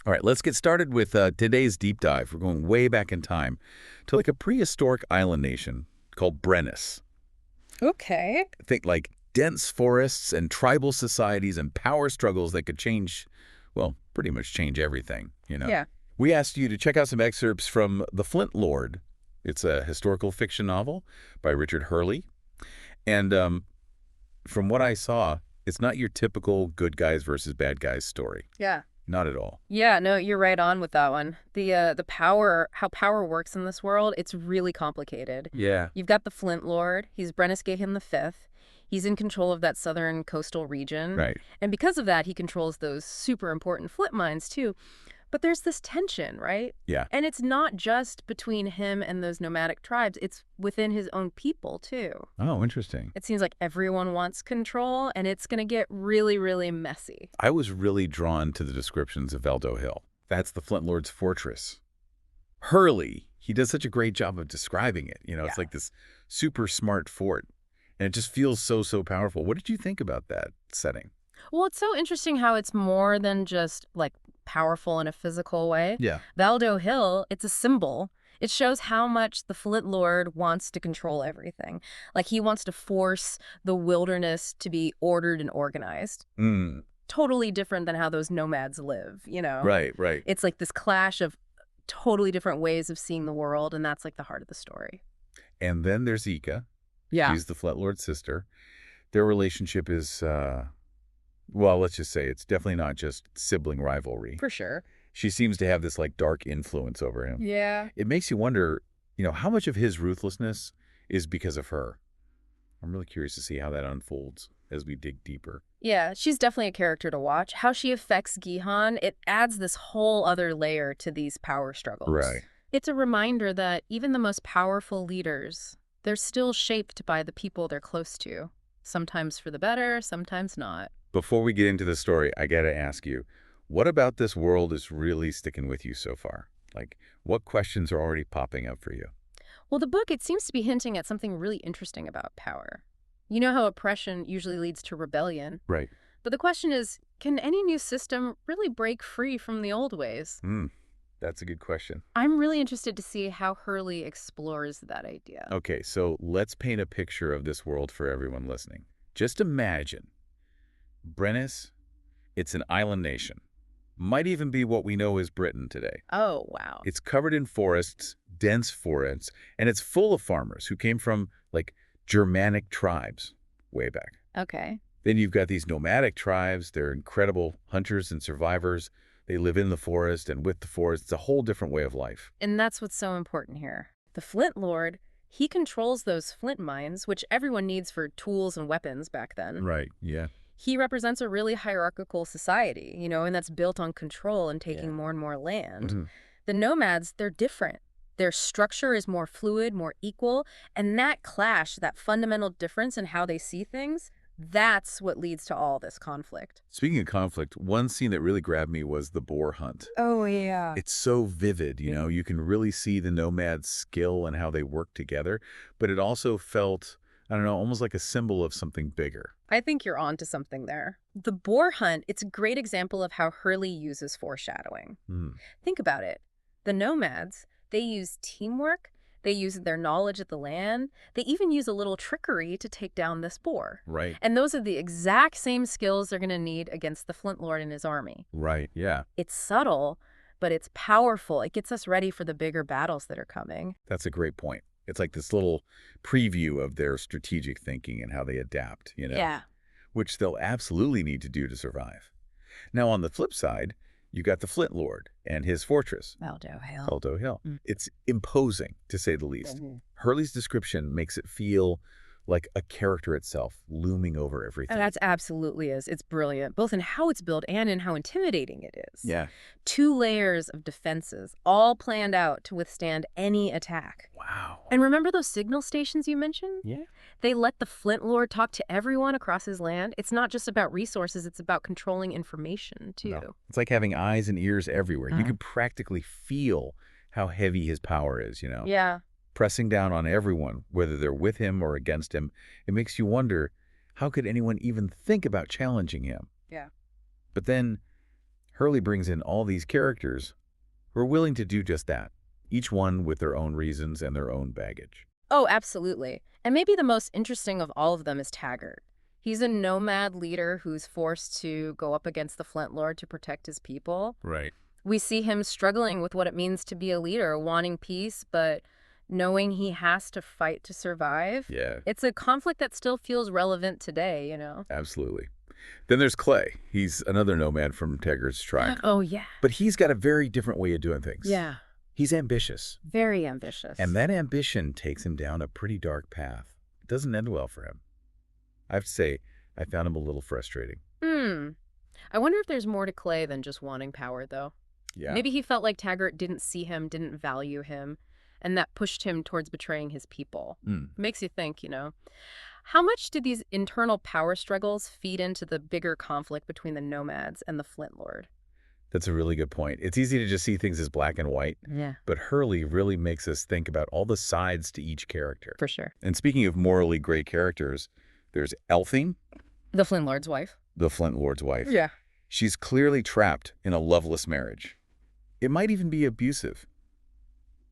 All right, let's get started with today's deep dive. We're going way back in time to like a prehistoric island nation called Brennus. Okay. Think like dense forests and tribal societies and power struggles that could change, well, pretty much change everything. Yeah. We asked you to check out some excerpts from The Flint Lord. It's a historical fiction novel by Richard Hurley. And from what I saw, it's not your typical good guys versus bad guys story. Yeah. Not at all. Yeah, no, you're right on with that one. The power, how power works in this world, it's really complicated. Yeah. You've got the Flint Lord. He's Brennus Gehan the Fifth. He's in control of that southern coastal region. Right. And because of that, he controls those super important flint mines, too. But there's this tension, right? Yeah. And it's not just between him and those nomadic tribes. It's within his own people, too. Oh, interesting. It seems like everyone wants control, and it's going to get really, really messy. I was really drawn to the descriptions of Valdo Hill. That's the Flint Lord's fortress. HERLEY, he does such a great job of describing it. It's like this super smart fort, and it just feels so powerful. What did you think about that setting? Well, it's so interesting how it's more than just, like, powerful in a physical way. Yeah. Valdo Hill, it's a symbol. It shows how much the Flint Lord wants to control everything. Like, he wants to force the wilderness to be ordered and organized. Totally different than how those nomads live. Right. It's like this clash of totally different ways of seeing the world, and that's like the heart of the story. And then there's Ika. Yeah. She's the Flint Lord's sister. Their relationship is, well, let's just say it's definitely not just sibling rivalry. For sure. She seems to have this, like, dark influence over him. Yeah. It makes you wonder, how much of his ruthlessness is because of her. I'm really curious to see how that unfolds as we dig deeper. Yeah, she's definitely a character to watch. How she affects Gehan, it adds this whole other layer to these power struggles. Right. It's a reminder that even the most powerful leaders, they're still shaped by the people they're close to. Sometimes for the better, sometimes not. Before we get into the story, I gotta ask you, what about this world is really sticking with you so far? Like, what questions are already popping up for you? Well, the book, it seems to be hinting at something really interesting about power. You know how oppression usually leads to rebellion. Right. But the question is, can any new system really break free from the old ways? That's a good question. I'm really interested to see how HERLEY explores that idea. Okay, so let's paint a picture of this world for everyone listening. Just imagine Brennus, it's an island nation. Might even be what we know as Britain today. Oh, wow. It's covered in forests, dense forests, and it's full of farmers who came from, like, Germanic tribes way back. Okay. Then you've got these nomadic tribes. They're incredible hunters and survivors. They live in the forest and with the forest. It's a whole different way of life. And that's what's so important here. The Flint Lord, he controls those flint mines, which everyone needs for tools and weapons back then. Right, yeah. He represents a really hierarchical society, and that's built on control and taking more and more land. The nomads, they're different. Their structure is more fluid, more equal, and that clash, that fundamental difference in how they see things, that's what leads to all this conflict. Speaking of conflict, one scene that really grabbed me was the boar hunt. Oh, yeah. It's so vivid, you can really see the nomads' skill and how they work together, but it also felt, I don't know, almost like a symbol of something bigger. I think you're onto something there. The boar hunt, it's a great example of how HERLEY uses foreshadowing. Think about it. The nomads, they use teamwork, they use their knowledge of the land, they even use a little trickery to take down this boar. Right. And those are the exact same skills they're going to need against the Flint Lord and his army. Right, yeah. It's subtle, but it's powerful. It gets us ready for the bigger battles that are coming. That's a great point. It's like this little preview of their strategic thinking and how they adapt, Yeah. which they'll absolutely need to do to survive. Now, on the flip side, you got the Flint Lord and his fortress, Valdo Hill. It's imposing, to say the least. HERLEY's description makes it feel like a character itself looming over everything. And that's absolutely is. It's brilliant, both in how it's built and in how intimidating it is. Yeah. 2 layers of defenses, all planned out to withstand any attack. Wow. And remember those signal stations you mentioned? Yeah. They let the Flint Lord talk to everyone across his land. It's not just about resources, it's about controlling information, too. No. It's like having eyes and ears everywhere. You can practically feel how heavy his power is, Yeah. Pressing down on everyone, whether they're with him or against him. It makes you wonder, how could anyone even think about challenging him? Yeah. But then HERLEY brings in all these characters who are willing to do just that, each one with their own reasons and their own baggage. Oh, absolutely. And maybe the most interesting of all of them is Taggart. He's a nomad leader who's forced to go up against the Flint Lord to protect his people. Right. We see him struggling with what it means to be a leader, wanting peace, but knowing he has to fight to survive. Yeah, It's a conflict that still feels relevant today, you know? absolutely. Then there's Clay. He's another nomad from Taggart's tribe. Oh, yeah. But he's got a very different way of doing things. Yeah. He's ambitious. Very ambitious. And that ambition takes him down a pretty dark path. It doesn't end well for him. I have to say, I found him a little frustrating. I wonder if there's more to Clay than just wanting power, though. Yeah. Maybe he felt like Taggart didn't see him, didn't value him, and that pushed him towards betraying his people. Makes you think, you know. How much do these internal power struggles feed into the bigger conflict between the nomads and the Flint Lord? That's a really good point. It's easy to just see things as black and white, Yeah. but HERLEY really makes us think about all the sides to each character. For sure. And speaking of morally gray characters, there's Elfine, The Flint Lord's wife? the Flint Lord's wife. Yeah. She's clearly trapped in a loveless marriage. It might even be abusive.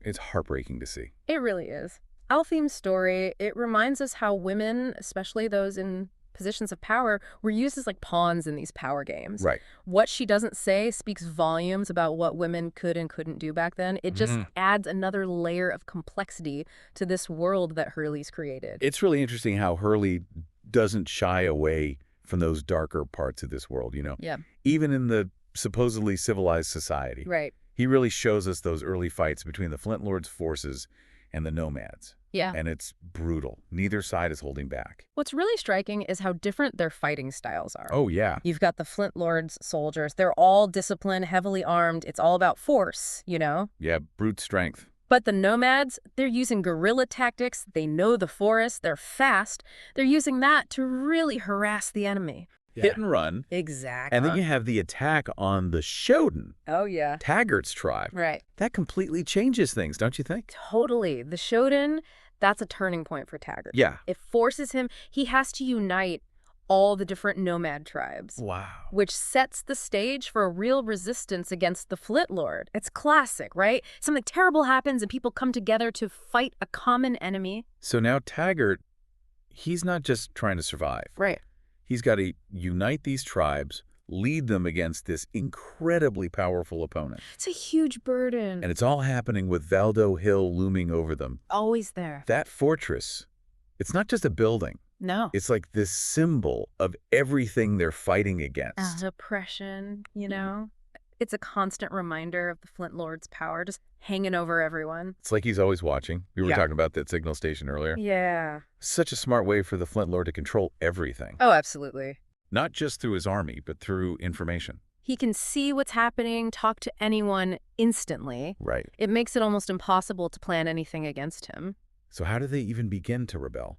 It's heartbreaking to see. It really is. Alfine's story, it reminds us how women, especially those in positions of power, were used as like pawns in these power games. Right. What she doesn't say speaks volumes about what women could and couldn't do back then. It just adds another layer of complexity to this world that HERLEY's created. It's really interesting how HERLEY doesn't shy away from those darker parts of this world, you know? Yeah. Even in the supposedly civilized society. Right. He really shows us those early fights between the Flint Lord's forces and the nomads. Yeah. And it's brutal. Neither side is holding back. What's really striking is how different their fighting styles are. Oh, yeah. You've got the Flint Lord's soldiers. They're all disciplined, heavily armed. It's all about force, you know? Yeah, brute strength. But the nomads, they're using guerrilla tactics. They know the forest. They're fast. They're using that to really harass the enemy. Hit and run. Exactly. And then you have the attack on the Shodan, Oh, yeah. Taggart's tribe. Right. That completely changes things, don't you think? Totally. The Shodan, that's a turning point for Taggart. Yeah. It forces him, he has to unite all the different nomad tribes. Wow. Which sets the stage for a real resistance against the Flint Lord. It's classic, right? Something terrible happens and people come together to fight a common enemy. So now Taggart, he's not just trying to survive. Right. He's got to unite these tribes, lead them against this incredibly powerful opponent. It's a huge burden. And it's all happening with Valdo Hill looming over them. Always there. That fortress, it's not just a building. No. It's like this symbol of everything they're fighting against. Oppression, you know? It's a constant reminder of the Flint Lord's power just hanging over everyone. It's like he's always watching. We were talking about that signal station earlier. Yeah. Such a smart way for the Flint Lord to control everything. Oh, absolutely. Not just through his army, but through information. He can see what's happening, talk to anyone instantly. Right. It makes it almost impossible to plan anything against him. So how do they even begin to rebel?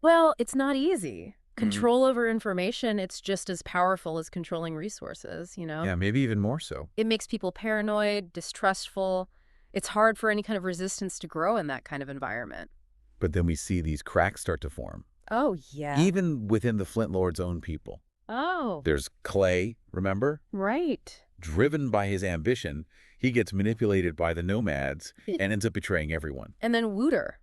Well, it's not easy. Control over information, it's just as powerful as controlling resources, you know? Yeah, maybe even more so. It makes people paranoid, distrustful. It's hard for any kind of resistance to grow in that kind of environment. But then we see these cracks start to form. Oh, yeah. Even within the Flint Lord's own people. Oh. There's Clay, remember? Right. Driven by his ambition, he gets manipulated by the nomads and ends up betraying everyone. And then Wooter,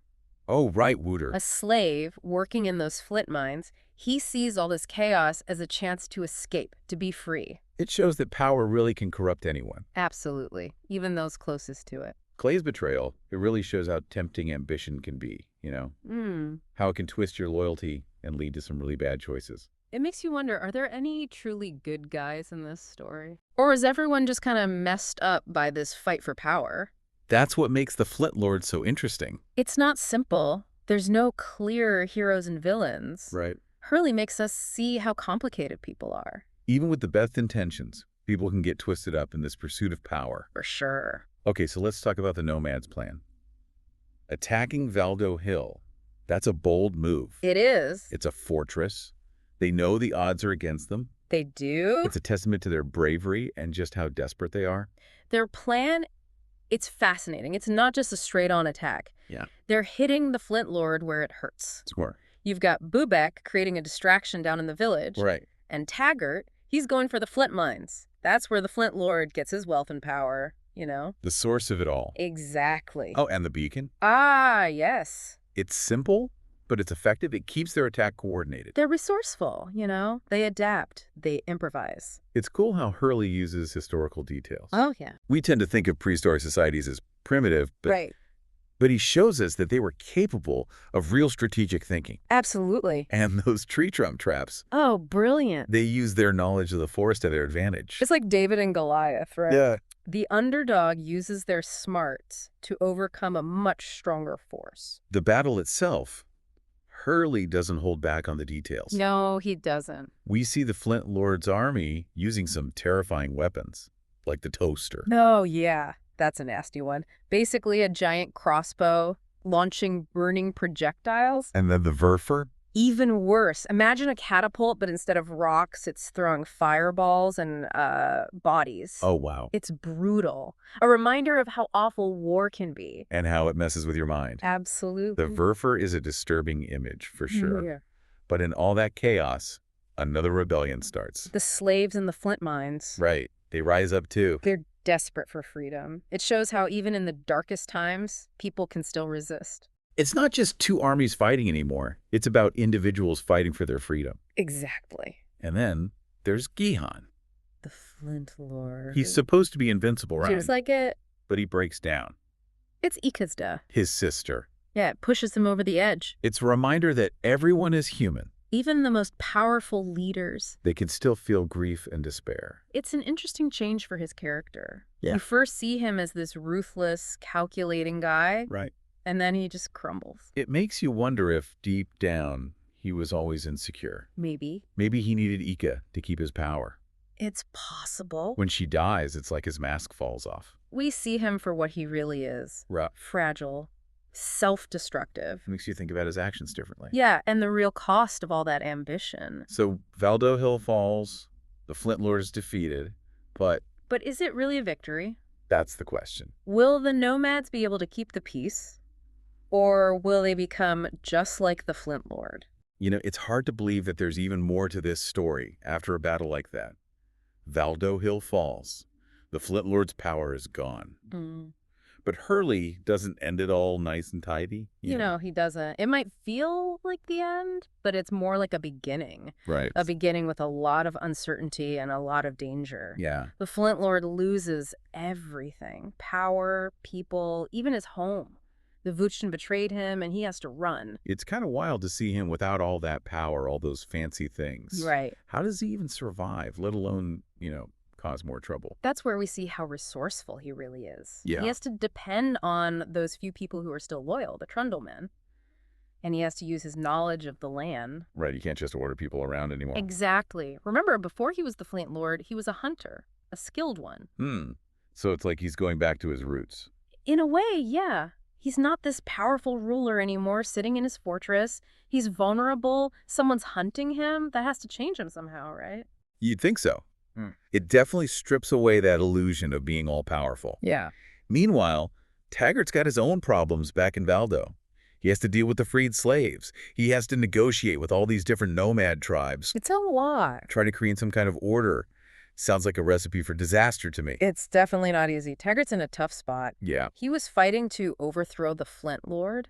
Oh, right, Wooter. a slave working in those flint mines, he sees all this chaos as a chance to escape, to be free. It shows that power really can corrupt anyone. Absolutely. Even those closest to it. Clay's betrayal, it really shows how tempting ambition can be, you know? How it can twist your loyalty and lead to some really bad choices. It makes you wonder, are there any truly good guys in this story? Or is everyone just kind of messed up by this fight for power? That's what makes the Flint Lord so interesting. It's not simple. There's no clear heroes and villains. Right. HERLEY makes us see how complicated people are. Even with the best intentions, people can get twisted up in this pursuit of power. For sure. Okay, so let's talk about the Nomads' plan. Attacking Valdo Hill, that's a bold move. It is. It's a fortress. They know the odds are against them. They do. It's a testament to their bravery and just how desperate they are. Their plan, it's fascinating. It's not just a straight-on attack. Yeah. They're hitting the Flint Lord where it hurts. Score. You've got Bubek creating a distraction down in the village. Right. And Taggart, he's going for the flint mines. That's where the Flint Lord gets his wealth and power, you know? The source of it all. Exactly. Oh, and the beacon? Ah, yes. It's simple, but it's effective. It keeps their attack coordinated. They're resourceful, you know? They adapt. They improvise. It's cool how HERLEY uses historical details. Oh, yeah. We tend to think of prehistoric societies as primitive, Right. but he shows us that they were capable of real strategic thinking. Absolutely. And those tree trunk traps, Oh, brilliant. they use their knowledge of the forest to their advantage. It's like David and Goliath, right? Yeah. The underdog uses their smarts to overcome a much stronger force. The battle itself, HERLEY doesn't hold back on the details. No, he doesn't. We see the Flint Lord's army using some terrifying weapons, like the toaster. Oh, yeah. That's a nasty one. Basically a giant crossbow launching burning projectiles. And then the Werfer? Even worse. Imagine a catapult, but instead of rocks, it's throwing fireballs and bodies. Oh, wow. It's brutal. A reminder of how awful war can be. And how it messes with your mind. Absolutely. The Werfer is a disturbing image, for sure. Yeah. But in all that chaos, another rebellion starts. The slaves in the Flint mines. Right. They rise up too. They're desperate for freedom. It shows how even in the darkest times, people can still resist. It's not just two armies fighting anymore. It's about individuals fighting for their freedom. Exactly. And then there's Gihan. The Flint Lord. He's supposed to be invincible, right? Seems like it. But he breaks down. It's Ikazda. His sister. Yeah, it pushes him over the edge. It's a reminder that everyone is human. Even the most powerful leaders. They can still feel grief and despair. It's an interesting change for his character. Yeah. You first see him as this ruthless, calculating guy, Right. and then he just crumbles. It makes you wonder if, deep down, he was always insecure. Maybe. Maybe he needed Ika to keep his power. It's possible. When she dies, it's like his mask falls off. We see him for what he really is. Right. Fragile. Self-destructive. Makes you think about his actions differently. Yeah, and the real cost of all that ambition. So Valdo Hill falls, the Flint Lord is defeated, but But is it really a victory? that's the question. Will the nomads be able to keep the peace? Or will they become just like the Flint Lord? You know, it's hard to believe that there's even more to this story after a battle like that. Valdo Hill falls. The Flint Lord's power is gone. But HERLEY doesn't end it all nice and tidy. You know, he doesn't. It might feel like the end, but it's more like a beginning. Right. A beginning with a lot of uncertainty and a lot of danger. Yeah. The Flint Lord loses everything. Power, people, even his home. The Vuchin betrayed him, and he has to run. It's kind of wild to see him without all that power, all those fancy things. Right. How does he even survive, let alone, cause more trouble? That's where we see how resourceful he really is. Yeah. He has to depend on those few people who are still loyal, the Trundlemen. And he has to use his knowledge of the land. Right, you can't just order people around anymore. Exactly. Remember, before he was the Flint Lord, he was a hunter, a skilled one. So it's like he's going back to his roots. In a way, yeah. He's not this powerful ruler anymore, sitting in his fortress. He's vulnerable. Someone's hunting him. That has to change him somehow, right? You'd think so. It definitely strips away that illusion of being all-powerful. Yeah. Meanwhile, Taggart's got his own problems back in Valdo. He has to deal with the freed slaves. He has to negotiate with all these different nomad tribes. It's a lot. Try to create some kind of order. Sounds like a recipe for disaster to me. It's definitely not easy. Taggart's in a tough spot. Yeah. He was fighting to overthrow the Flint Lord,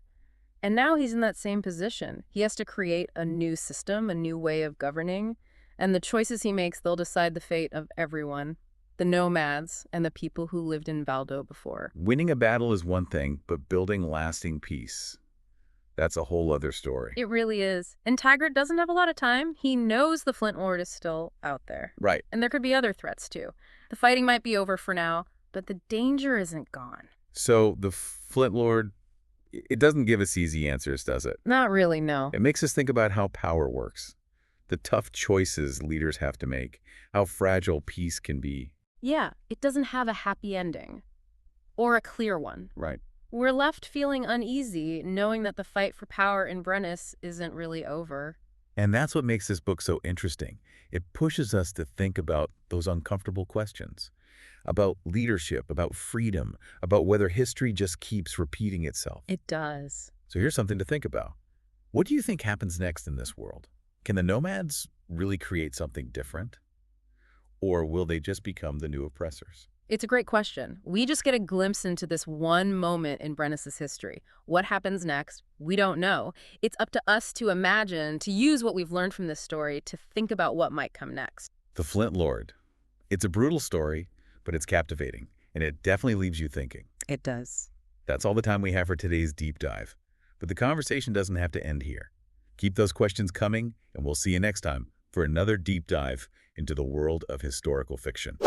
and now he's in that same position. He has to create a new system, a new way of governing, and the choices he makes, they'll decide the fate of everyone, the nomads and the people who lived in Valdo before. Winning a battle is one thing, but building lasting peace, that's a whole other story. It really is. And Taggart doesn't have a lot of time. He knows the Flint Lord is still out there. Right. And there could be other threats, too. The fighting might be over for now, but the danger isn't gone. So the Flint Lord, it doesn't give us easy answers, does it? Not really, no. It makes us think about how power works, the tough choices leaders have to make, how fragile peace can be. Yeah, it doesn't have a happy ending. Or a clear one. Right. We're left feeling uneasy, knowing that the fight for power in Brennus isn't really over. And that's what makes this book so interesting. It pushes us to think about those uncomfortable questions, about leadership, about freedom, about whether history just keeps repeating itself. It does. So here's something to think about. What do you think happens next in this world? Can the nomads really create something different? Or will they just become the new oppressors? It's a great question. We just get a glimpse into this one moment in Brennus's history. What happens next? We don't know. It's up to us to imagine, to use what we've learned from this story to think about what might come next. The Flint Lord. It's a brutal story, but it's captivating, and it definitely leaves you thinking. It does. That's all the time we have for today's deep dive. But the conversation doesn't have to end here. Keep those questions coming, and we'll see you next time for another deep dive into the world of historical fiction.